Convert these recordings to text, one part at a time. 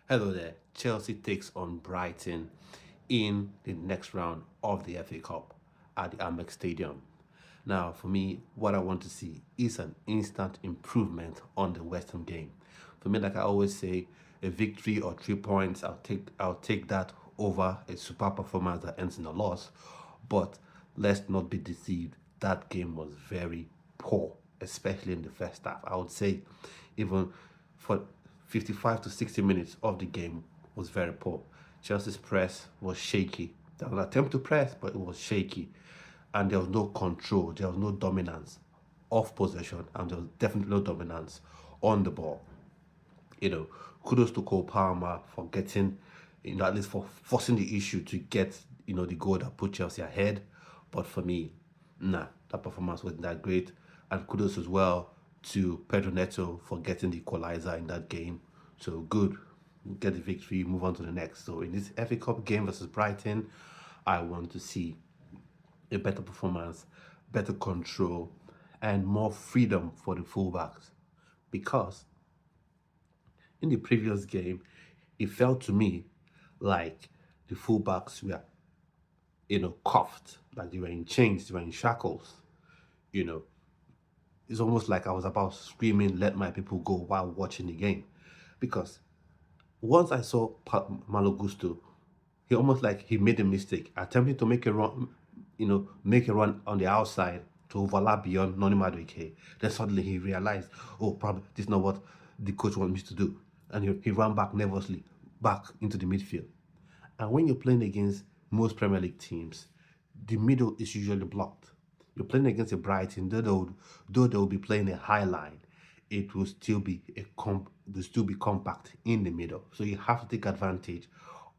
Hello there. Chelsea takes on Brighton in the next round of the FA Cup at the Amex Stadium. Now, for me, what I want to see is an instant improvement on the West Ham game. For me, like I always say, a victory or 3 points, I'll take that over a super performance that ends in a loss. But let's not be deceived. That game was very poor, especially in the first half. I would say even for 55 to 60 minutes of the game was very poor. Chelsea's press was shaky. There was an attempt to press, but it was shaky. And there was no control, there was no dominance of possession, and there was definitely no dominance on the ball. You know, kudos to Cole Palmer for getting, at least for forcing the issue to get, the goal that put Chelsea ahead. But for me, nah, that performance wasn't that great. And kudos as well to Pedro Neto for getting the equalizer in that game. So good, get the victory, move on to the next. So in this FA Cup game versus Brighton, I want to see a better performance, better control, and more freedom for the fullbacks. Because in the previous game, it felt to me like the fullbacks were, cuffed, like they were in chains, they were in shackles. You know, it's almost like I was about screaming, "Let my people go" while watching the game, because once I saw Malo Gusto, he almost like he made a mistake, attempting to make a run, make a run on the outside to overlap beyond Noni Madueke. Then suddenly he realized, oh, probably this is not what the coach wants me to do. And he ran back nervously back into the midfield. And when you're playing against most Premier League teams, the middle is usually blocked. You're playing against a Brighton, though they'll be playing a high line, it will still be will still be compact in the middle. So you have to take advantage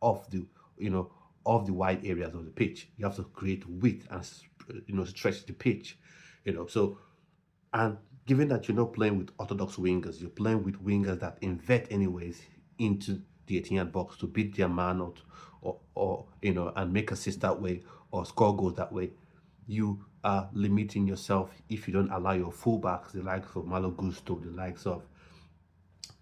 of the you know of the wide areas of the pitch. You have to create width and stretch the pitch. So, and given that you're not playing with orthodox wingers, you're playing with wingers that invert anyways into the 18-yard box to beat their man out, or and make assists that way or score goals that way. You are limiting yourself if you don't allow your fullbacks, the likes of Malo Gusto, the likes of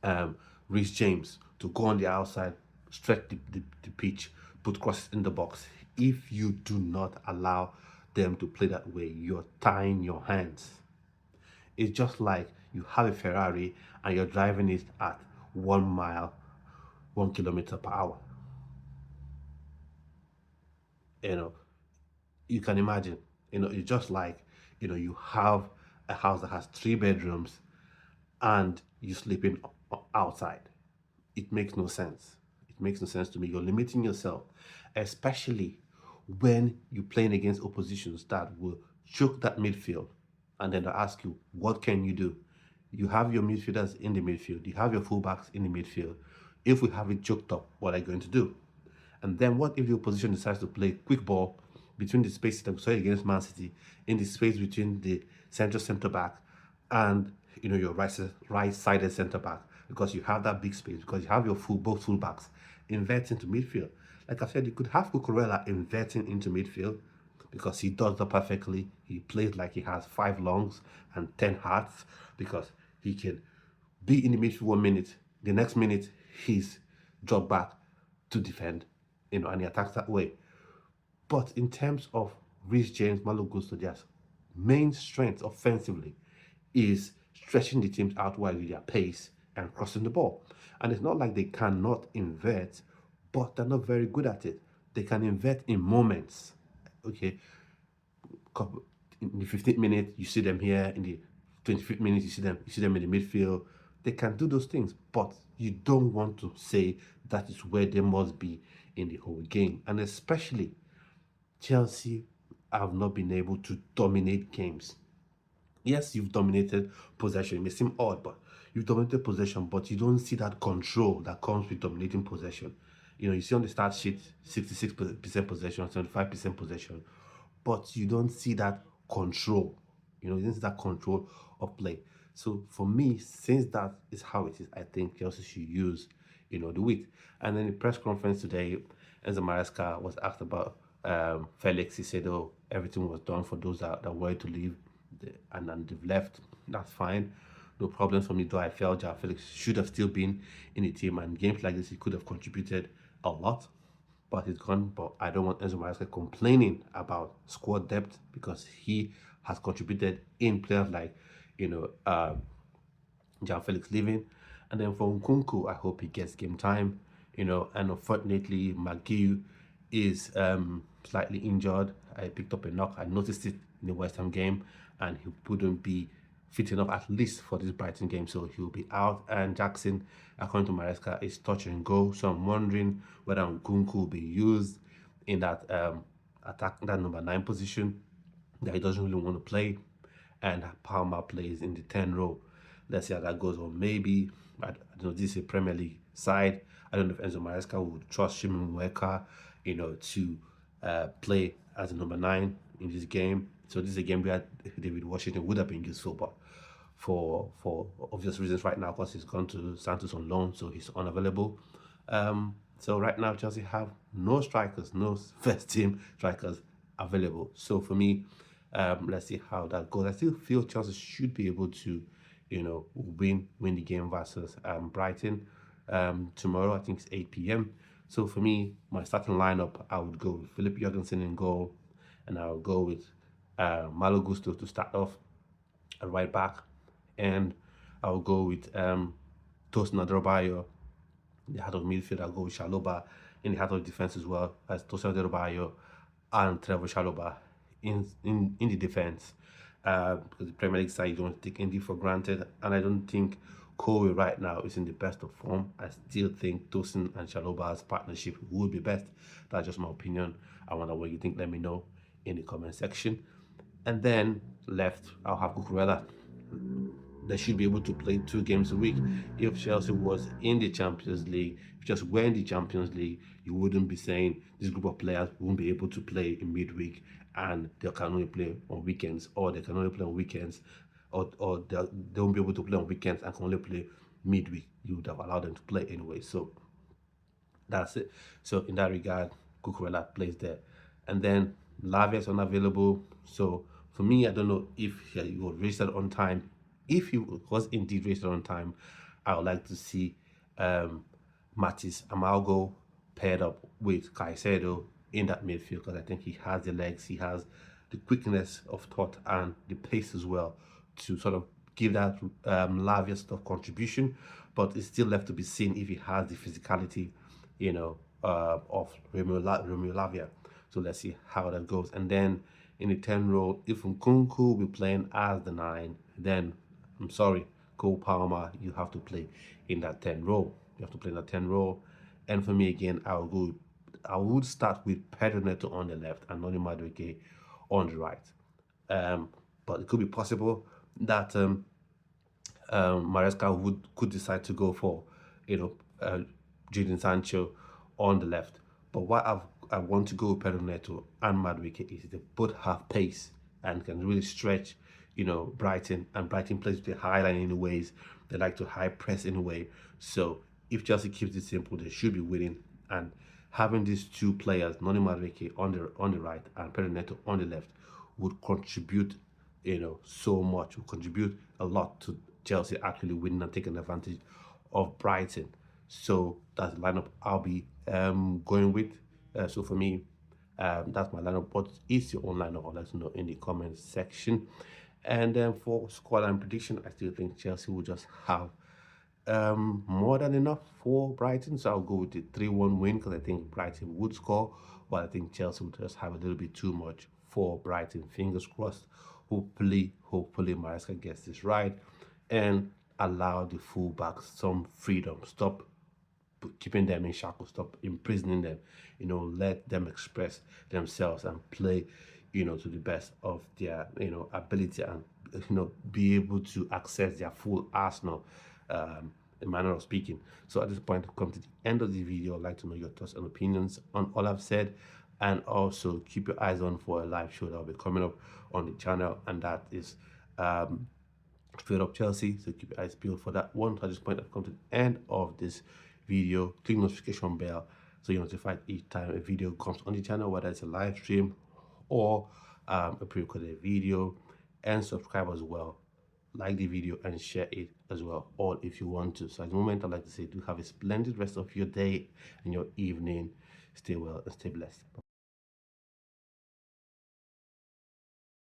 um, Reece James, to go on the outside, stretch the pitch, put crosses in the box. If you do not allow them to play that way, you're tying your hands. It's just like you have a Ferrari and you're driving it at 1 mile, 1 kilometer per hour. You know, you can imagine, it's just like, you have a house that has 3 bedrooms and you sleeping outside. It makes no sense. It makes no sense to me. You're limiting yourself, especially when you're playing against oppositions that will choke that midfield and then they'll ask you, what can you do? You have your midfielders in the midfield, you have your fullbacks in the midfield. If we have it choked up, what are you going to do? And then what if the opposition decides to play quick ball between the space that we saw against Man City, in the space between the central centre back and your right sided centre back, because you have that big space, because you have your both full backs inverting to midfield. Like I said, you could have Cucurella inverting into midfield because he does that perfectly. He plays like he has 5 lungs and 10 hearts, because he can be in the midfield 1 minute, the next minute he's dropped back to defend, and he attacks that way. But in terms of Reece James, Malo Gusto, their main strength offensively is stretching the teams out wide with their pace and crossing the ball. And it's not like they cannot invert, but they're not very good at it. They can invert in moments. Okay, in the 15th minute you see them here, in the 25th minute you see them in the midfield. They can do those things, but you don't want to say that is where they must be in the whole game. And especially Chelsea have not been able to dominate games. Yes, you've dominated possession. It may seem odd, but you've dominated possession, but you don't see that control that comes with dominating possession. You see on the start sheet 66% possession, 75% possession, but you don't see that control. You don't see that control of play. So for me, since that is how it is, I think Chelsea should use, the width. And then the press conference today, Enzo Maresca was asked about Felix. He said, "Oh, everything was done for those that wanted to leave, and then they've left. That's fine." no problems for me, though I felt Joao Felix should have still been in the team, and games like this he could have contributed a lot, but he's gone. But I don't want Enzo Maresca complaining about squad depth because he has contributed in players like, you know, Joao Felix leaving. And then for Nkunku, I hope he gets game time, and unfortunately, McGee is slightly injured. I picked up a knock. I noticed it in the West Ham game, and he wouldn't be fit enough at least for this Brighton game, so he'll be out. And Jackson, according to Maresca, is touch and go. So I'm wondering whether Nkunku will be used in that attack, that number 9 position that he doesn't really want to play, and Palmer plays in the 10 row. Let's see how that goes. Or maybe, I don't know, this is a Premier League side. I don't know if Enzo Maresca would trust Shimon Weka, to play as a number 9 in this game. So this is a game where David Washington would have been useful, but for obvious reasons right now, because he's gone to Santos on loan, so he's unavailable. So right now, Chelsea have no strikers, no first team strikers available. So for me, let's see how that goes. I still feel Chelsea should be able to, win the game versus Brighton tomorrow. I think it's 8 p.m. So for me, my starting lineup, I would go with Philip Jorgensen in goal, and I would go with Malo Gusto to start off at right back, and I'll go with Tosin Adarabioyo in the heart of midfield. I'll go with Shaloba in the heart of defense as well as Tosin Adarabioyo and Trevor Shaloba in the defense. Because the Premier League side, you don't take anything for granted, and I don't think Kobe right now is in the best of form. I still think Tosin and Shaloba's partnership would be best. That's just my opinion. I wonder what you think. Let me know in the comment section. And then left, I'll have Cucurella. They should be able to play 2 games a week. If Chelsea was in the Champions League, if Chelsea were in the Champions League, you wouldn't be saying this group of players won't be able to play in midweek and they can only play on weekends, or they can only play on weekends, or they won't be able to play on weekends and can only play midweek. You would have allowed them to play anyway. So that's it. So in that regard, Cucurella plays there. And then Lavia is unavailable. So for me, I don't know if he was registered on time. If he was indeed registered on time, I would like to see Matis Amalgo paired up with Caicedo in that midfield, because I think he has the legs, he has the quickness of thought and the pace as well to sort of give that Lavia stuff contribution. But it's still left to be seen if he has the physicality, of Romeo Lavia. So let's see how that goes. And then in the 10 role, if Nkunku will be playing as the 9, then I'm sorry, Cole Palmer, you have to play in that 10 role. You have to play in that 10 role. And for me again, I would start with Pedro Neto on the left and Noni Madueke on the right. But it could be possible that Maresca could decide to go for, Jadon Sancho on the left. But what I want to go with Pedro Neto and Madueke is they both have pace and can really stretch, Brighton. And Brighton plays with the high line in ways. They like to high press in a way. So if Chelsea keeps it simple, they should be winning. And having these 2 players, Noni Madueke on the right and Pedro Neto on the left, would contribute, so much. Would contribute a lot to Chelsea actually winning and taking advantage of Brighton. So that's the lineup I'll be going with. So for me, that's my lineup. What is your own lineup? I'll let us know in the comments section. And then for scoreline prediction, I still think Chelsea will just have more than enough for Brighton. So I'll go with the 3-1 win, because I think Brighton would score, but I think Chelsea would just have a little bit too much for Brighton. Fingers crossed. Hopefully Maresca gets this right and allow the fullbacks some freedom. Stop keeping them in shackles, stop imprisoning them, let them express themselves and play, to the best of their, ability, and, be able to access their full arsenal, in manner of speaking. So at this point, I've come to the end of the video. I'd like to know your thoughts and opinions on all I've said, and also keep your eyes on for a live show that will be coming up on the channel, and that is Straight Up Chelsea. So keep your eyes peeled for that one. So at this point, I've come to the end of this video. Click notification bell so you're notified each time a video comes on the channel, whether it's a live stream or a pre-recorded video, and subscribe as well like the video and share it as well, or if you want to. So at the moment, I'd like to say do have a splendid rest of your day and your evening. Stay well and stay blessed.